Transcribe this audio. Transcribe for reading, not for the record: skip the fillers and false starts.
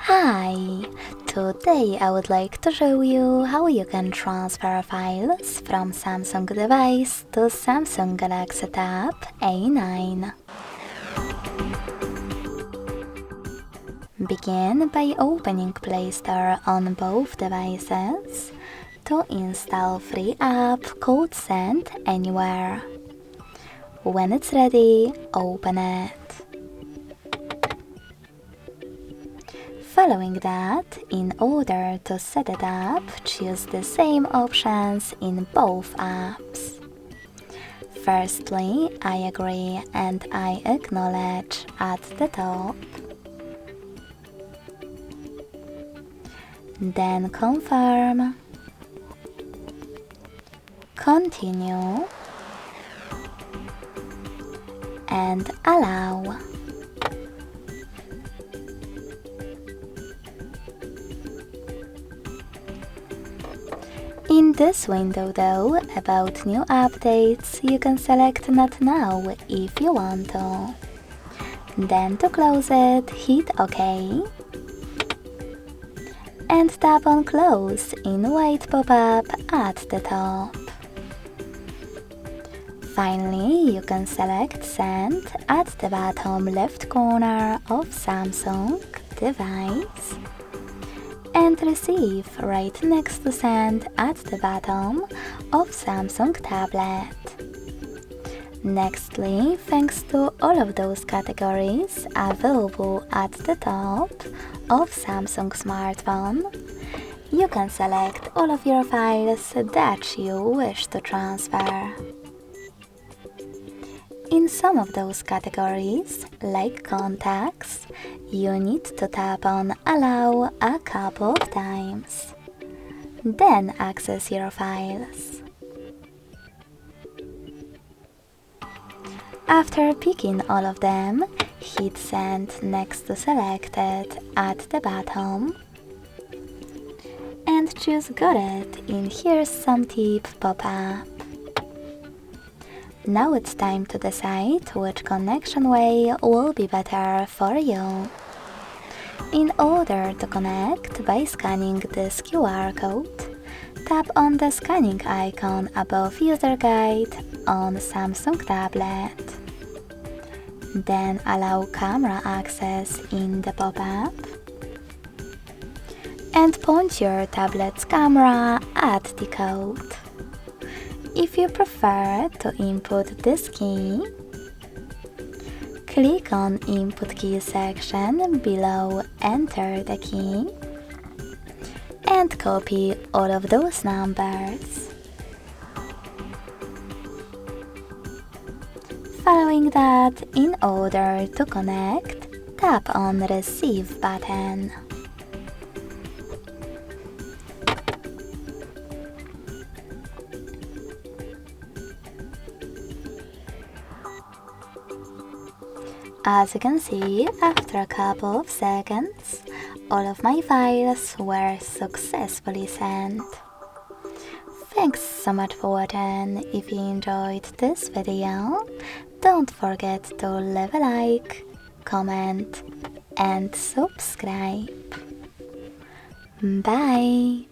Hi! Today I would like to show you how you can transfer files from Samsung device to Samsung Galaxy Tab A9. Begin by opening Play Store on both devices to install free app called Send Anywhere. When it's ready, open it. Following that, in order to set it up, choose the same options in both apps. Firstly, I agree and I acknowledge at the top. Then confirm, continue, and allow. In this window though, about new updates, you can select Not Now if you want to. Then to close it, hit OK. And tap on Close in white pop-up at the top. Finally, you can select Send at the bottom left corner of Samsung device and Receive right next to Send at the bottom of Samsung tablet. Nextly, thanks to all of those categories available at the top of Samsung smartphone, you can select all of your files that you wish to transfer. In some of those categories, like contacts, you need to tap on Allow a couple of times. Then access your files. After picking all of them, hit Send next to Selected at the bottom and choose Got It in Here's Some Tip pop-up. Now it's time to decide which connection way will be better for you. In order to connect by scanning this QR code, tap on the scanning icon above User Guide on Samsung tablet. Then allow camera access in the pop-up and point your tablet's camera at the code. If you prefer to input this key, click on Input Key section below Enter the key and copy all of those numbers. Following that, in order to connect, tap on Receive button. As you can see, after a couple of seconds, all of my files were successfully sent. Thanks so much for watching. If you enjoyed this video, don't forget to leave a like, comment and subscribe. Bye!